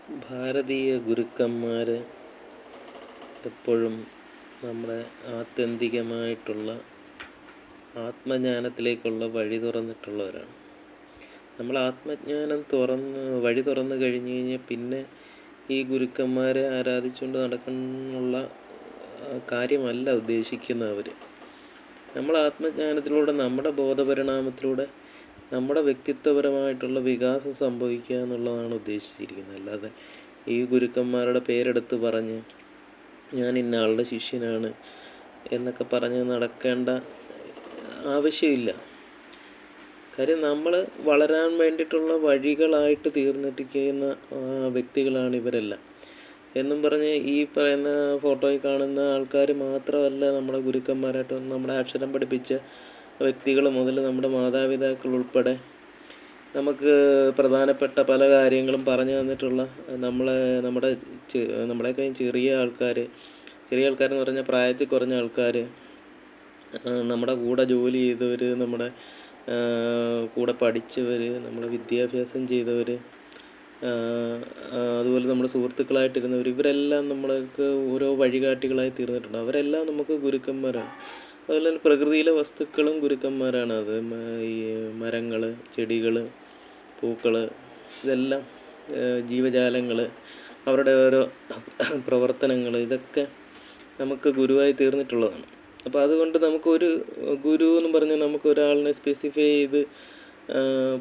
ഭാരതീയ ഗുരുക്കന്മാർ എപ്പോഴും നമ്മുടെ ആത്യന്തികമായിട്ടുള്ള ആത്മജ്ഞാനത്തിലേക്കുള്ള വഴി തുറന്നിട്ടുള്ളവരാണ്. നമ്മൾ ആത്മജ്ഞാനം വഴി തുറന്നു കഴിഞ്ഞ് കഴിഞ്ഞാൽ പിന്നെ ഈ ഗുരുക്കന്മാരെ ആരാധിച്ചുകൊണ്ട് നടക്കാനുള്ള കാര്യമല്ല ഉദ്ദേശിക്കുന്നവർ. നമ്മൾ ആത്മജ്ഞാനത്തിലൂടെ നമ്മുടെ ബോധപരിണാമത്തിലൂടെ നമ്മുടെ വ്യക്തിത്വപരമായിട്ടുള്ള വികാസം സംഭവിക്കുക എന്നുള്ളതാണ് ഉദ്ദേശിച്ചിരിക്കുന്നത്. അല്ലാതെ ഈ ഗുരുക്കന്മാരുടെ പേരെടുത്ത് പറഞ്ഞ് ഞാൻ ഇന്ന ആളുടെ ശിഷ്യനാണ് എന്നൊക്കെ പറഞ്ഞ് നടക്കേണ്ട ആവശ്യമില്ല. കാര്യം നമ്മൾ വളരാൻ വേണ്ടിയിട്ടുള്ള വഴികളായിട്ട് തീർന്നിട്ടിരിക്കുന്ന വ്യക്തികളാണ് ഇവരെല്ലാം എന്നും പറഞ്ഞ് ഈ പറയുന്ന ഫോട്ടോയിൽ കാണുന്ന ആൾക്കാർ മാത്രമല്ല നമ്മുടെ ഗുരുക്കന്മാരായിട്ട്. നമ്മുടെ അക്ഷരം പഠിപ്പിച്ച വ്യക്തികൾ മുതൽ നമ്മുടെ മാതാപിതാക്കൾ ഉൾപ്പെടെ നമുക്ക് പ്രധാനപ്പെട്ട പല കാര്യങ്ങളും പറഞ്ഞു തന്നിട്ടുള്ള നമ്മളെക്കാൾ ചെറിയ ആൾക്കാരെന്ന് പറഞ്ഞാൽ പ്രായത്തിൽ കുറഞ്ഞ ആൾക്കാർ, നമ്മുടെ കൂടെ ജോലി ചെയ്തവർ, നമ്മുടെ കൂടെ പഠിച്ചവർ, നമ്മുടെ വിദ്യാഭ്യാസം ചെയ്തവർ, അതുപോലെ നമ്മുടെ സുഹൃത്തുക്കളായിട്ടിരുന്നവർ, ഇവരെല്ലാം നമ്മൾക്ക് ഓരോ വഴികാട്ടികളായി തീർന്നിട്ടുണ്ട്. അവരെല്ലാം നമുക്ക് ഗുരുക്കന്മാരാണ്. അതുപോലെ തന്നെ പ്രകൃതിയിലെ വസ്തുക്കളും ഗുരുക്കന്മാരാണ്. അത് ഈ മരങ്ങൾ, ചെടികൾ, പൂക്കൾ, ഇതെല്ലാം ജീവജാലങ്ങൾ, അവരുടെ ഓരോ പ്രവർത്തനങ്ങൾ, ഇതൊക്കെ നമുക്ക് ഗുരുവായി തീർന്നിട്ടുള്ളതാണ്. അപ്പോൾ അതുകൊണ്ട് നമുക്കൊരു ഗുരു എന്ന് പറഞ്ഞാൽ നമുക്ക് ഒരാളിനെ സ്പെസിഫൈ ചെയ്ത്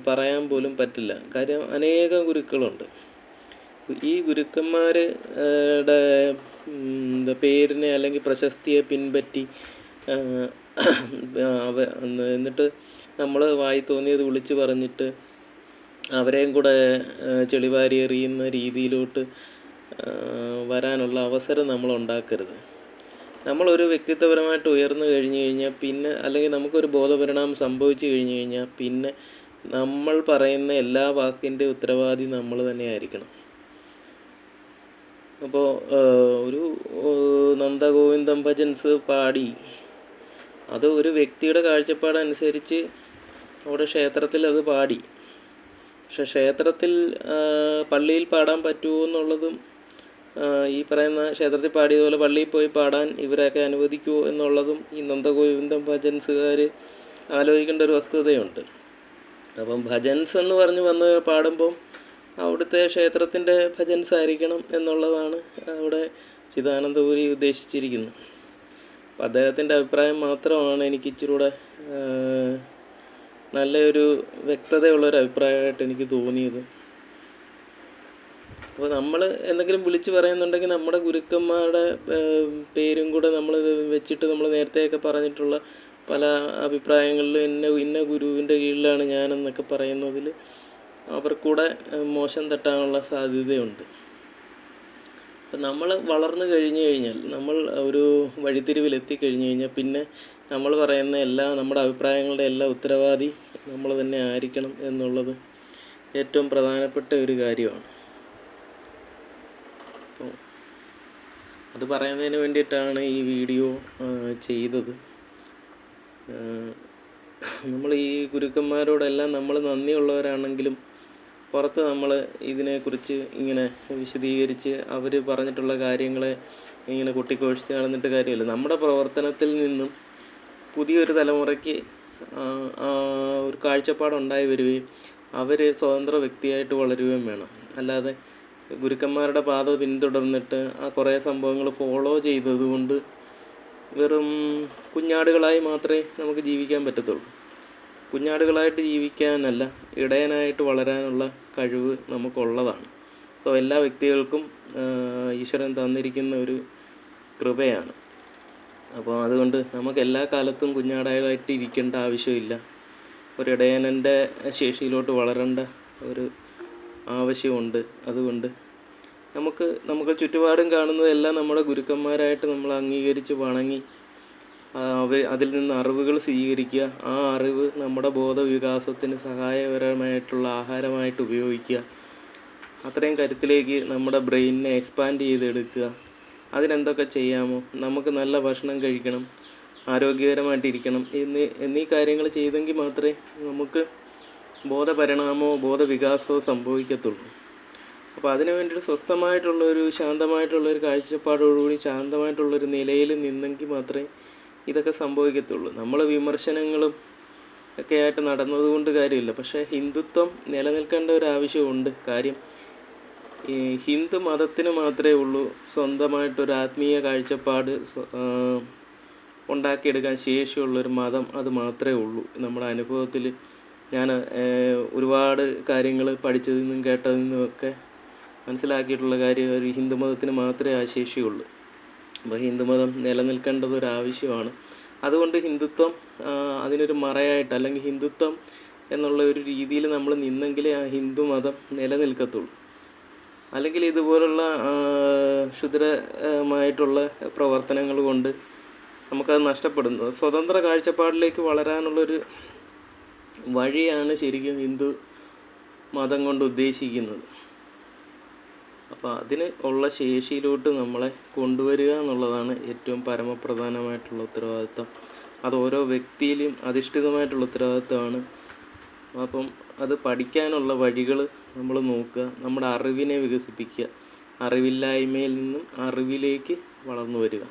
പറയാൻ പോലും പറ്റില്ല. കാര്യം അനേകം ഗുരുക്കളുണ്ട്. ഈ ഗുരുക്കന്മാരുടെ പേരിനെ അല്ലെങ്കിൽ പ്രശസ്തിയെ പിൻപറ്റി എന്നിട്ട് നമ്മൾ വായി തോന്നിയത് വിളിച്ച് പറഞ്ഞിട്ട് അവരെയും കൂടെ ചെളിവാരി എറിയുന്ന രീതിയിലോട്ട് വരാനുള്ള അവസരം നമ്മൾ ഉണ്ടാക്കരുത്. നമ്മളൊരു വ്യക്തിത്വപരമായിട്ട് ഉയർന്നു കഴിഞ്ഞ് കഴിഞ്ഞാൽ പിന്നെ, അല്ലെങ്കിൽ നമുക്കൊരു ബോധപരിണാമം സംഭവിച്ചു കഴിഞ്ഞ് കഴിഞ്ഞാൽ പിന്നെ നമ്മൾ പറയുന്ന എല്ലാ വാക്കിൻ്റെ ഉത്തരവാദി നമ്മൾ തന്നെ ആയിരിക്കണം. അപ്പോൾ ഒരു നന്ദഗോവിന്ദം ഭജൻസ് പാടി, അത് ഒരു വ്യക്തിയുടെ കാഴ്ചപ്പാടനുസരിച്ച് അവിടെ ക്ഷേത്രത്തിൽ അത് പാടി. പക്ഷെ ക്ഷേത്രത്തിൽ പള്ളിയിൽ പാടാൻ പറ്റുമോ എന്നുള്ളതും, ഈ പറയുന്ന ക്ഷേത്രത്തിൽ പാടിയതുപോലെ പള്ളിയിൽ പോയി പാടാൻ ഇവരെയൊക്കെ അനുവദിക്കുമോ എന്നുള്ളതും ഈ നന്ദഗോവിന്ദം ഭജൻസുകാർ ആലോചിക്കേണ്ട ഒരു വസ്തുതയുണ്ട്. അപ്പം ഭജൻസ് എന്ന് പറഞ്ഞ് വന്ന് പാടുമ്പം അവിടുത്തെ ക്ഷേത്രത്തിൻ്റെ ഭജൻസ് ആയിരിക്കണം എന്നുള്ളതാണ് അവിടെ ചിദാനന്ദപുരി ഉദ്ദേശിച്ചിരിക്കുന്നത്. അപ്പം അദ്ദേഹത്തിൻ്റെ അഭിപ്രായം മാത്രമാണ് എനിക്ക് ഇച്ചിരി കൂടെ നല്ലൊരു വ്യക്തതയുള്ളൊരു അഭിപ്രായമായിട്ട് എനിക്ക് തോന്നിയത്. അപ്പോൾ നമ്മൾ എന്തെങ്കിലും വിളിച്ച് പറയുന്നുണ്ടെങ്കിൽ നമ്മുടെ ഗുരുക്കന്മാരുടെ പേരും കൂടെ നമ്മൾ വെച്ചിട്ട്, നമ്മൾ നേരത്തെയൊക്കെ പറഞ്ഞിട്ടുള്ള പല അഭിപ്രായങ്ങളിലും ഇന്ന ഗുരുവിൻ്റെ കീഴിലാണ് ഞാനെന്നൊക്കെ പറയുന്നതിൽ അവർക്കൂടെ മോശം തട്ടാനുള്ള സാധ്യതയുണ്ട്. അപ്പം നമ്മൾ വളർന്നു കഴിഞ്ഞ് കഴിഞ്ഞാൽ, നമ്മൾ ഒരു വഴിത്തിരിവിലെത്തിക്കഴിഞ്ഞ് കഴിഞ്ഞാൽ പിന്നെ നമ്മൾ പറയുന്ന നമ്മുടെ അഭിപ്രായങ്ങളുടെ എല്ലാ ഉത്തരവാദി നമ്മൾ തന്നെ ആയിരിക്കണം എന്നുള്ളത് ഏറ്റവും പ്രധാനപ്പെട്ട ഒരു കാര്യമാണ്. അപ്പോൾ അത് പറയുന്നതിന് വേണ്ടിയിട്ടാണ് ഈ വീഡിയോ ചെയ്തത്. നമ്മൾ ഈ ഗുരുക്കന്മാരോടെല്ലാം നമ്മൾ നന്ദിയുള്ളവരാണെങ്കിലും പുറത്ത് നമ്മൾ ഇതിനെക്കുറിച്ച് ഇങ്ങനെ വിശദീകരിച്ച് അവർ പറഞ്ഞിട്ടുള്ള കാര്യങ്ങളെ ഇങ്ങനെ കൊട്ടിഘോഷിച്ച് നടന്നിട്ട് കാര്യമില്ല. നമ്മുടെ പ്രവർത്തനത്തിൽ നിന്നും പുതിയൊരു തലമുറയ്ക്ക് ഒരു കാഴ്ചപ്പാടുണ്ടായി വരികയും അവർ സ്വതന്ത്ര വ്യക്തിയായിട്ട് വളരുകയും വേണം. അല്ലാതെ ഗുരുക്കന്മാരുടെ പാത പിന്തുടർന്നിട്ട് കുറേ സംഭവങ്ങൾ ഫോളോ ചെയ്തതുകൊണ്ട് വെറും കുഞ്ഞാടുകളായി മാത്രമേ നമുക്ക് ജീവിക്കാൻ പറ്റത്തുള്ളൂ. കുഞ്ഞാടുകളായിട്ട് ജീവിക്കാനല്ല, ഇടയനായിട്ട് വളരാനുള്ള കഴിവ് നമുക്കുള്ളതാണ്. അപ്പോൾ എല്ലാ വ്യക്തികൾക്കും ഈശ്വരൻ തന്നിരിക്കുന്ന ഒരു കൃപയാണ്. അപ്പോൾ അതുകൊണ്ട് നമുക്ക് എല്ലാ കാലത്തും കുഞ്ഞാടായിട്ട് ഇരിക്കേണ്ട ആവശ്യമില്ല. ഒരു ഇടയനൻ്റെ ശേഷിയിലോട്ട് വളരേണ്ട ഒരു ആവശ്യമുണ്ട്. അതുകൊണ്ട് നമുക്ക് ചുറ്റുപാടും കാണുന്നതെല്ലാം നമ്മുടെ ഗുരുക്കന്മാരായിട്ട് നമ്മൾ അംഗീകരിച്ച് വണങ്ങി അതിൽ നിന്ന് അറിവുകൾ സ്വീകരിക്കുക. ആ അറിവ് നമ്മുടെ ബോധവികാസത്തിന് സഹായകരമായിട്ടുള്ള ആഹാരമായിട്ട് ഉപയോഗിക്കുക. അത്രയും കരുത്തിലേക്ക് നമ്മുടെ ബ്രെയിനിനെ എക്സ്പാൻഡ് ചെയ്തെടുക്കുക. അതിനെന്തൊക്കെ ചെയ്യാമോ, നമുക്ക് നല്ല ഭക്ഷണം കഴിക്കണം, ആരോഗ്യകരമായിട്ടിരിക്കണം എന്നീ കാര്യങ്ങൾ ചെയ്തെങ്കിൽ മാത്രമേ നമുക്ക് ബോധപരിണാമമോ ബോധവികാസമോ സംഭവിക്കത്തുള്ളൂ. അപ്പോൾ അതിന് വേണ്ടിയിട്ട് സ്വസ്ഥമായിട്ടുള്ളൊരു ശാന്തമായിട്ടുള്ളൊരു കാഴ്ചപ്പാടോടുകൂടി ശാന്തമായിട്ടുള്ളൊരു നിലയിൽ നിന്നെങ്കിൽ മാത്രമേ ഇതൊക്കെ സംഭവിക്കത്തുള്ളൂ. നമ്മൾ വിമർശനങ്ങളും ഒക്കെ ആയിട്ട് നടന്നതുകൊണ്ട് കാര്യമില്ല. പക്ഷേ ഹിന്ദുത്വം നിലനിൽക്കേണ്ട ഒരു ആവശ്യമുണ്ട്. കാര്യം ഈ ഹിന്ദു മതത്തിന് മാത്രമേ ഉള്ളൂ സ്വന്തമായിട്ടൊരു ആത്മീയ കാഴ്ചപ്പാട് ഉണ്ടാക്കിയെടുക്കാൻ ശേഷിയുള്ളൊരു മതം. അത് മാത്രമേ ഉള്ളൂ. നമ്മുടെ അനുഭവത്തിൽ ഞാൻ ഒരുപാട് കാര്യങ്ങൾ പഠിച്ചതിൽ നിന്നും കേട്ടതിൽ നിന്നുമൊക്കെ മനസ്സിലാക്കിയിട്ടുള്ള കാര്യം ഒരു ഹിന്ദുമതത്തിന് മാത്രമേ ആ ശേഷിയുള്ളൂ. അപ്പോൾ ഹിന്ദുമതം നിലനിൽക്കേണ്ടതൊരാവശ്യമാണ്. അതുകൊണ്ട് ഹിന്ദുത്വം അതിനൊരു മറയായിട്ട് അല്ലെങ്കിൽ ഹിന്ദുത്വം എന്നുള്ള ഒരു രീതിയിൽ നമ്മൾ നിന്നെങ്കിലേ ആ ഹിന്ദുമതം നിലനിൽക്കത്തുള്ളൂ. അല്ലെങ്കിൽ ഇതുപോലുള്ള ക്ഷുദ്രമായിട്ടുള്ള പ്രവർത്തനങ്ങൾ കൊണ്ട് നമുക്കത് നഷ്ടപ്പെടുന്നത്. സ്വതന്ത്ര കാഴ്ചപ്പാടിലേക്ക് വളരാനുള്ളൊരു വഴിയാണ് ശരിക്കും ഹിന്ദു മതം കൊണ്ട് ഉദ്ദേശിക്കുന്നത്. അപ്പോൾ അതിന് ഉള്ള ശേഷിയിലോട്ട് നമ്മളെ കൊണ്ടുവരിക എന്നുള്ളതാണ് ഏറ്റവും പരമപ്രധാനമായിട്ടുള്ള ഉത്തരവാദിത്തം. അത് ഓരോ വ്യക്തിയിലും അധിഷ്ഠിതമായിട്ടുള്ള ഉത്തരവാദിത്തമാണ്. അപ്പം അത് പഠിക്കാനുള്ള വഴികൾ നമ്മൾ നോക്കുക, നമ്മുടെ അറിവിനെ വികസിപ്പിക്കുക, അറിവില്ലായ്മയിൽ നിന്നും അറിവിലേക്ക് വളർന്നു വരിക.